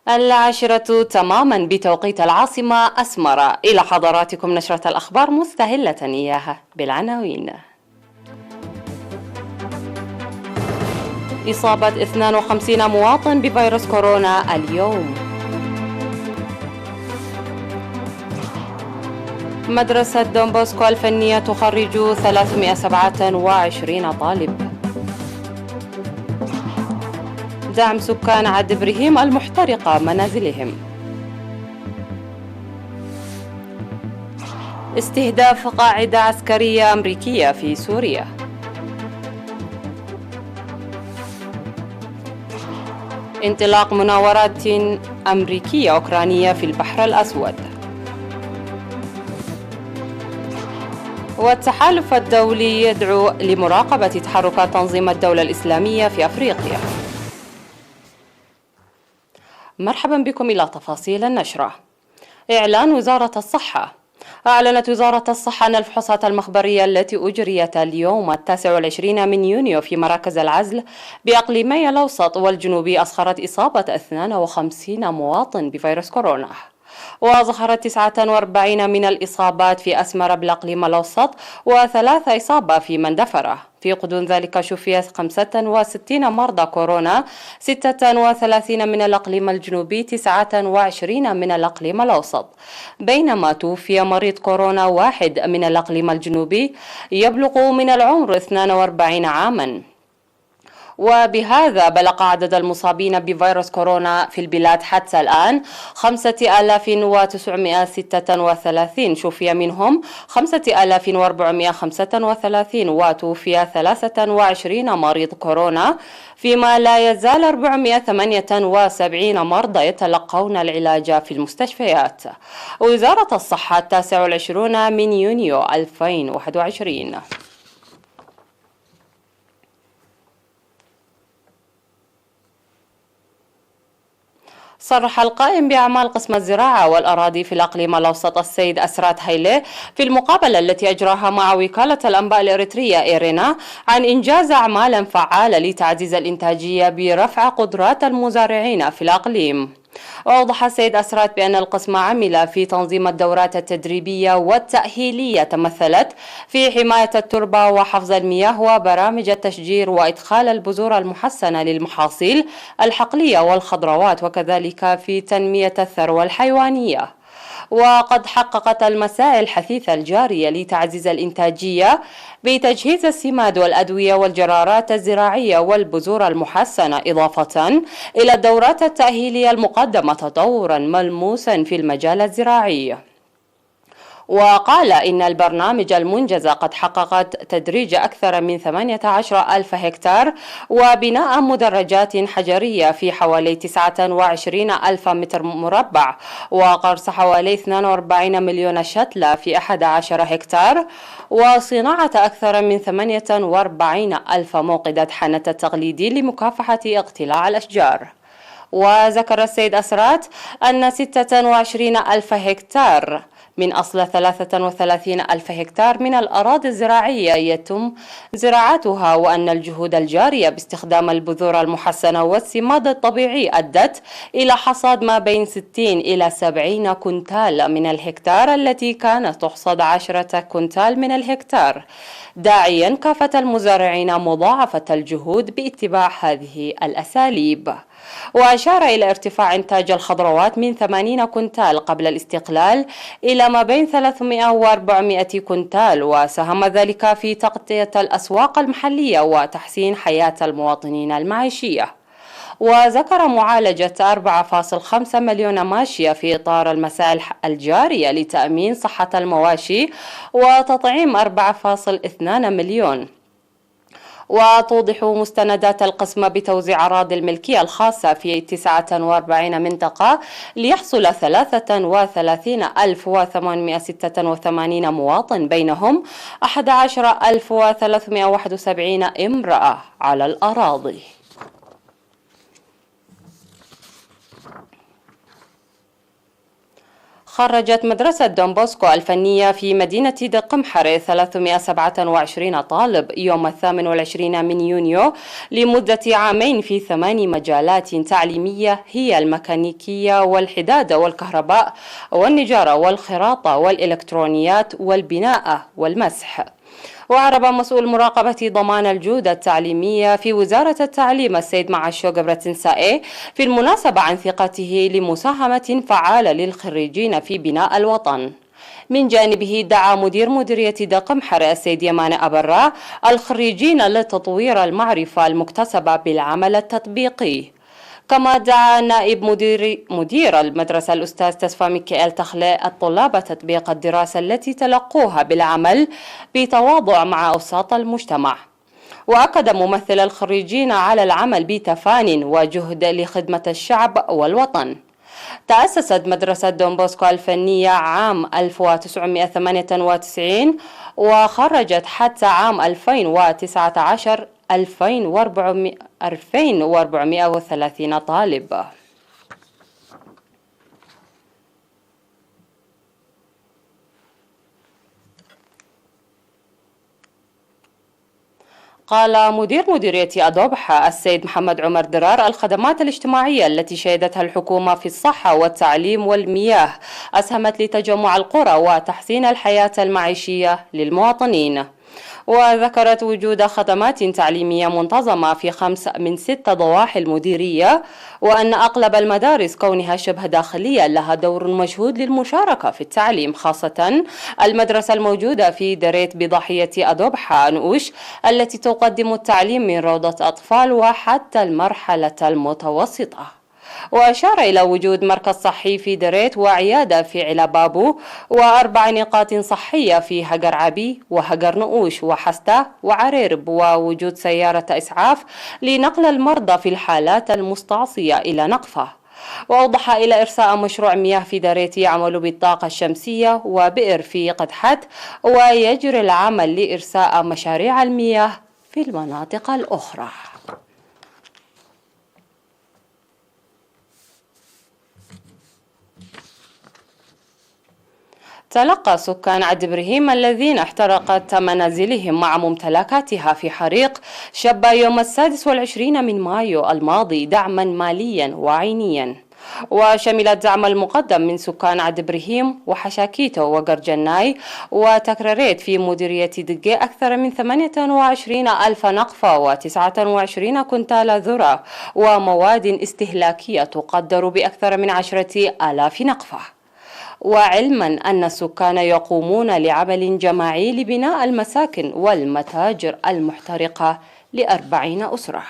العاشرة تماما بتوقيت العاصمة أسمر. إلى حضراتكم نشرة الأخبار مستهلة إياها بالعناوين. إصابة 52 مواطن بفيروس كورونا اليوم. مدرسة دون بوسكو الفنية تخرج 327 طالب. دعم سكان عد إبراهيم المحترقة منازلهم. استهداف قاعدة عسكرية أمريكية في سوريا. انطلاق مناورات أمريكية أوكرانية في البحر الأسود. والتحالف الدولي يدعو لمراقبة تحركات تنظيم الدولة الإسلامية في أفريقيا. مرحبا بكم إلى تفاصيل النشرة. إعلان وزارة الصحة. أعلنت وزارة الصحة أن الفحوصات المخبرية التي أجريت اليوم 29 من يونيو في مراكز العزل بأقليمي الأوسط والجنوبي أسخرت إصابة 52 مواطن بفيروس كورونا، وظهرت 49 من الإصابات في أسمر بالأقليم الأوسط و3 إصابة في مندفرة. في غضون ذلك شفيت 65 مرضى كورونا، 36 من الأقليم الجنوبي، 29 من الأقليم الأوسط، بينما توفي مريض كورونا واحد من الأقليم الجنوبي يبلغ من العمر 42 عاما. وبهذا بلغ عدد المصابين بفيروس كورونا في البلاد حتى الآن 5936، شفي منهم 5435 وتوفي 23 مريض كورونا، فيما لا يزال 478 مرضى يتلقون العلاج في المستشفيات. وزارة الصحة 29 من يونيو 2021. صرح القائم بأعمال قسم الزراعة والأراضي في الأقليم الأوسط السيد أسرات هايلي في المقابلة التي أجراها مع وكالة الأنباء الإريترية إيرينا عن إنجاز أعمال فعالة لتعزيز الإنتاجية برفع قدرات المزارعين في الأقليم. وأوضح السيد أسرات بأن القسم عمل في تنظيم الدورات التدريبية والتأهيلية تمثلت في حماية التربة وحفظ المياه وبرامج التشجير وإدخال البذور المحسنة للمحاصيل الحقلية والخضروات، وكذلك في تنمية الثروة الحيوانية. وقد حققت المساعي الحثيثة الجارية لتعزيز الإنتاجية بتجهيز السماد والأدوية والجرارات الزراعية والبذور المحسنة، إضافة إلى الدورات التأهيلية المقدمة تطورا ملموسا في المجال الزراعي. وقال إن البرنامج المنجز قد حققت تدريج أكثر من 18,000 هكتار وبناء مدرجات حجرية في حوالي 29,000 متر مربع، وقرص حوالي 42 مليون شتلة في 11 هكتار، وصناعة أكثر من 48,000 موقدة حنة تقليدي لمكافحة اقتلاع الأشجار. وذكر السيد أسرات أن 26,000 هكتار من أصل 33,000 هكتار من الأراضي الزراعية يتم زراعتها، وأن الجهود الجارية باستخدام البذور المحسنة والسماد الطبيعي أدت إلى حصاد ما بين 60 إلى 70 كنتال من الهكتار التي كانت تحصد 10 كنتال من الهكتار، داعيا كافة المزارعين مضاعفة الجهود باتباع هذه الأساليب. وأشار إلى ارتفاع إنتاج الخضروات من 80 كنتال قبل الاستقلال إلى ما بين 300 و 400 كنتال، وساهم ذلك في تغطية الأسواق المحلية وتحسين حياة المواطنين المعيشية. وذكر معالجة 4.5 مليون ماشية في إطار المسائل الجارية لتأمين صحة المواشي وتطعيم 4.2 مليون. وتوضح مستندات القسم بتوزيع أراضي الملكية الخاصة في 49 منطقة ليحصل 33,886 مواطن، بينهم 11,371 امرأة على الأراضي. خرجت مدرسة دون بوسكو الفنية في مدينة دقمحر 327 طالب يوم 28 من يونيو لمدة عامين في 8 مجالات تعليمية هي الميكانيكية والحداد والكهرباء والنجارة والخراطة والإلكترونيات والبناء والمسح. وأعرب مسؤول مراقبة ضمان الجودة التعليمية في وزارة التعليم السيد معاشو قبرتنسائي في المناسبة عن ثقته لمساهمة فعالة للخريجين في بناء الوطن. من جانبه دعا مدير مديرية دقمحر السيد يمان أبرا الخريجين لتطوير المعرفة المكتسبة بالعمل التطبيقي. كما دعا نائب مدير المدرسة الأستاذ تسفى ميكائيل تخلي الطلاب تطبيق الدراسة التي تلقوها بالعمل بتواضع مع أوساط المجتمع. وأكد ممثل الخريجين على العمل بتفان وجهد لخدمة الشعب والوطن. تأسست مدرسة دون بوسكو الفنية عام 1998 وخرجت حتى عام 2019 2430 طالب. قال مدير مديرية أضبحة السيد محمد عمر درار الخدمات الاجتماعية التي شهدتها الحكومة في الصحة والتعليم والمياه أسهمت لتجمع القرى وتحسين الحياة المعيشية للمواطنين. وذكرت وجود خدمات تعليمية منتظمة في 5 من 6 ضواحي المديرية، وأن أغلب المدارس كونها شبه داخلية لها دور مشهود للمشاركة في التعليم، خاصة المدرسة الموجودة في دريت بضاحية أضبحة أنوش التي تقدم التعليم من روضة أطفال وحتى المرحلة المتوسطة. وأشار إلى وجود مركز صحي في دريت وعيادة في علبابو و4 نقاط صحية في هجر عبي وهجر نقوش وحستا وعريرب، ووجود سيارة إسعاف لنقل المرضى في الحالات المستعصية إلى نقفة. وأوضح إلى إرساء مشروع مياه في دريت يعمل بالطاقة الشمسية وبئر في قدحت، ويجري العمل لإرساء مشاريع المياه في المناطق الأخرى. تلقى سكان عد إبراهيم الذين احترقت منازلهم مع ممتلكاتها في حريق شب يوم 26 من مايو الماضي دعما ماليا وعينيا، وشمل الدعم المقدم من سكان عد إبراهيم وحشاكيتو وقرجناي وتكراريت في مديرية دقي أكثر من 28 ألف نقفة و29 كنتال ذرة ومواد استهلاكية تقدر بأكثر من 10,000 نقفة. وعلما أن السكان يقومون لعمل جماعي لبناء المساكن والمتاجر المحترقة ل40 أسرة.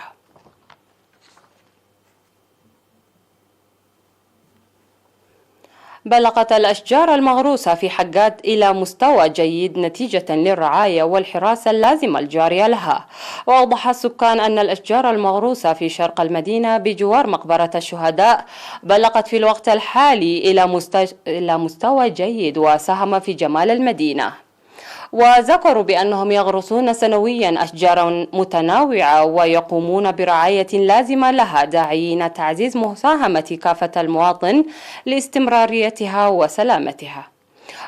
بلغت الأشجار المغروسة في حقات إلى مستوى جيد نتيجة للرعاية والحراسة اللازمة الجارية لها. وأوضح السكان أن الأشجار المغروسة في شرق المدينة بجوار مقبرة الشهداء بلغت في الوقت الحالي إلى مستوى جيد وساهم في جمال المدينة. وذكروا بأنهم يغرسون سنويا أشجارا متنوعة ويقومون برعاية لازمة لها، داعين تعزيز مساهمة كافة المواطن لاستمراريتها وسلامتها.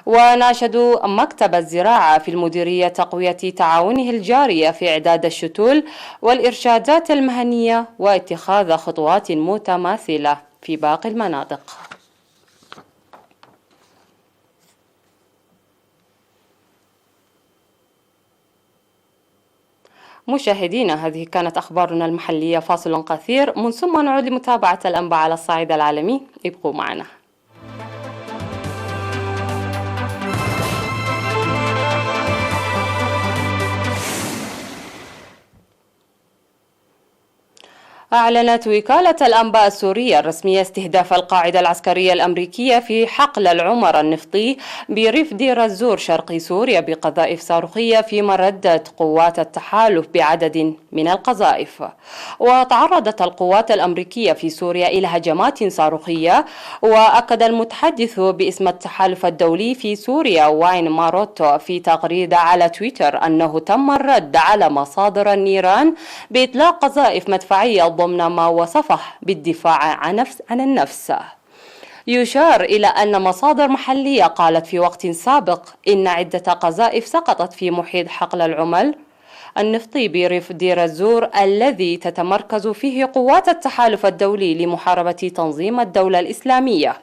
وناشدوا مكتب الزراعة في المديرية تقوية تعاونه الجارية في إعداد الشتول والإرشادات المهنية واتخاذ خطوات متماثلة في باقي المناطق. مشاهدينا، هذه كانت أخبارنا المحلية، فاصل قصير من ثم نعود لمتابعة الأنباء على الصعيد العالمي. ابقوا معنا. أعلنت وكالة الأنباء السورية الرسمية استهداف القاعدة العسكرية الأمريكية في حقل العمر النفطي بريف دير الزور شرق سوريا بقذائف صاروخية، فيما ردت قوات التحالف بعدد من القذائف. وتعرضت القوات الأمريكية في سوريا إلى هجمات صاروخية. وأكد المتحدث باسم التحالف الدولي في سوريا واين ماروتو في تغريدة على تويتر أنه تم الرد على مصادر النيران بإطلاق قذائف مدفعية ضمن ما وصفه بالدفاع عن النفس. يشار إلى أن مصادر محلية قالت في وقت سابق إن عدة قذائف سقطت في محيط حقل العمل النفطي بريف دير الزور الذي تتمركز فيه قوات التحالف الدولي لمحاربة تنظيم الدولة الإسلامية.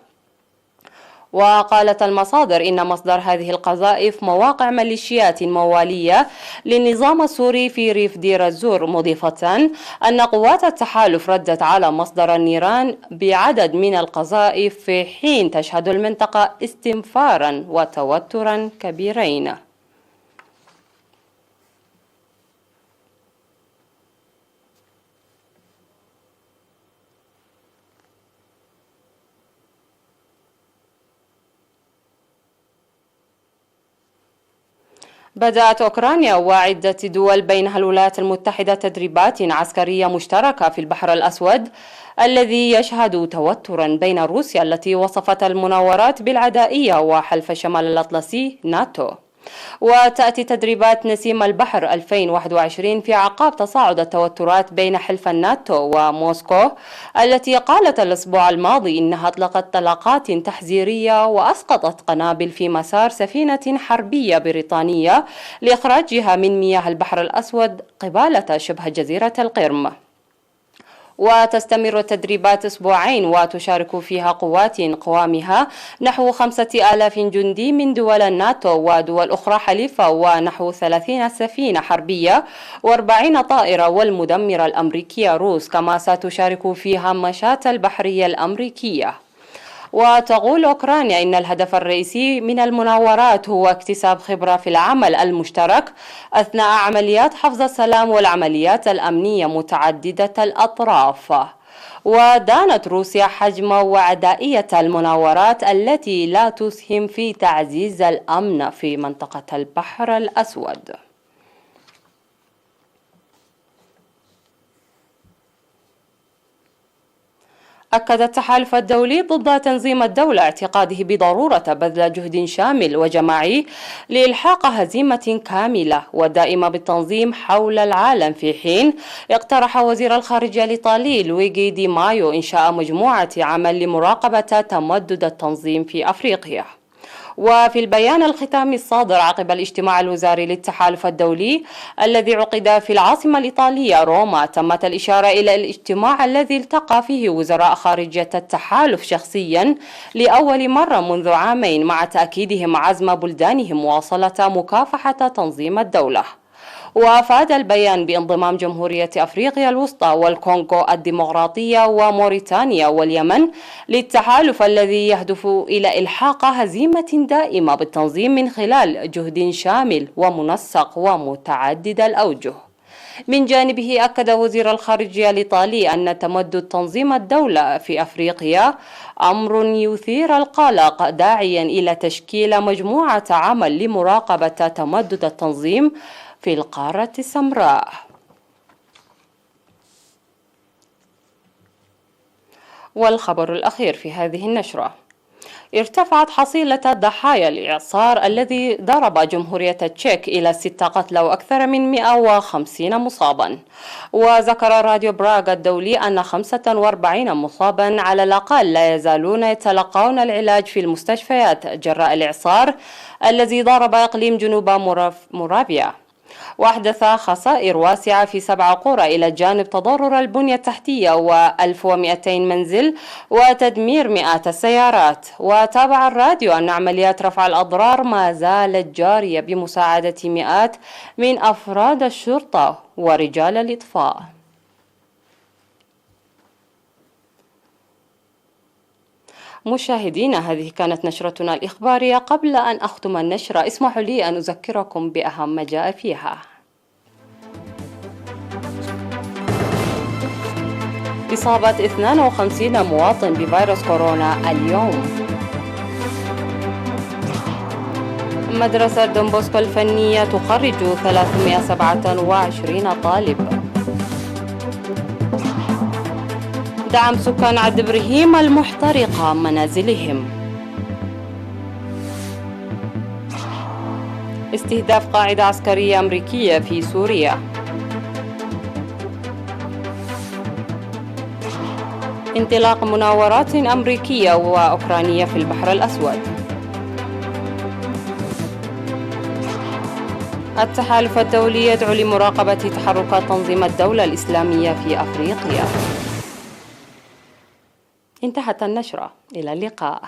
وقالت المصادر إن مصدر هذه القذائف مواقع ميليشيات موالية للنظام السوري في ريف دير الزور، مضيفة أن قوات التحالف ردت على مصدر النيران بعدد من القذائف في حين تشهد المنطقة استنفارا وتوترا كبيرين. بدأت أوكرانيا وعدة دول بينها الولايات المتحدة تدريبات عسكرية مشتركة في البحر الأسود الذي يشهد توترا بين روسيا التي وصفت المناورات بالعدائية وحلف شمال الأطلسي ناتو. وتأتي تدريبات نسيم البحر 2021 في أعقاب تصاعد التوترات بين حلف الناتو وموسكو التي قالت الأسبوع الماضي إنها أطلقت طلقات تحذيرية وأسقطت قنابل في مسار سفينة حربية بريطانية لإخراجها من مياه البحر الأسود قبالة شبه جزيرة القرم. وتستمر التدريبات أسبوعين وتشارك فيها قوات قوامها نحو 5000 جندي من دول الناتو ودول أخرى حليفة ونحو 30 سفينة حربية و40 طائرة والمدمرة الأمريكية روس، كما ستشارك فيها مشاة البحرية الأمريكية. وتقول أوكرانيا إن الهدف الرئيسي من المناورات هو اكتساب خبرة في العمل المشترك أثناء عمليات حفظ السلام والعمليات الأمنية متعددة الأطراف. ودانت روسيا حجم وعدائية المناورات التي لا تسهم في تعزيز الأمن في منطقة البحر الأسود. أكد التحالف الدولي ضد تنظيم الدولة اعتقاده بضرورة بذل جهد شامل وجماعي لإلحاق هزيمة كاملة ودائمة بالتنظيم حول العالم، في حين اقترح وزير الخارجية الإيطالي لويجي دي مايو إنشاء مجموعة عمل لمراقبة تمدد التنظيم في أفريقيا. وفي البيان الختامي الصادر عقب الاجتماع الوزاري للتحالف الدولي الذي عقد في العاصمة الإيطالية روما، تمت الإشارة إلى الاجتماع الذي التقى فيه وزراء خارجية التحالف شخصيا لأول مرة منذ عامين، مع تأكيدهم عزم بلدانهم مواصلة مكافحة تنظيم الدولة. وأفاد البيان بانضمام جمهورية أفريقيا الوسطى والكونغو الديمقراطية وموريتانيا واليمن للتحالف الذي يهدف إلى إلحاق هزيمة دائمة بالتنظيم من خلال جهد شامل ومنسق ومتعدد الأوجه. من جانبه أكد وزير الخارجية الإيطالي أن تمدد تنظيم الدولة في أفريقيا أمر يثير القلق، داعيا إلى تشكيل مجموعة عمل لمراقبة تمدد التنظيم في القارة السمراء. والخبر الأخير في هذه النشرة: ارتفعت حصيلة ضحايا الإعصار الذي ضرب جمهورية التشيك إلى 6 قتلى وأكثر من 150 مصابا. وذكر راديو براغ الدولي أن 45 مصابا على الأقل لا يزالون يتلقون العلاج في المستشفيات جراء الإعصار الذي ضرب إقليم جنوب مورافيا، وأحدث خسائر واسعة في 7 قرى إلى جانب تضرر البنية التحتية و1200 منزل وتدمير مئات السيارات. وتابع الراديو أن عمليات رفع الأضرار ما زالت جارية بمساعدة مئات من أفراد الشرطة ورجال الإطفاء. مشاهدينا، هذه كانت نشرتنا الإخبارية. قبل أن أختم النشرة اسمحوا لي أن أذكركم بأهم ما جاء فيها. إصابة 52 مواطن بفيروس كورونا اليوم. مدرسة دونبوسكو الفنية تخرج 327 طالب. دعم سكان عد إبراهيم المحترقة منازلهم. استهداف قاعدة عسكرية أمريكية في سوريا. انطلاق مناورات أمريكية وأوكرانية في البحر الأسود. التحالف الدولي يدعو لمراقبة تحركات تنظيم الدولة الإسلامية في أفريقيا. انتهت النشرة، إلى اللقاء.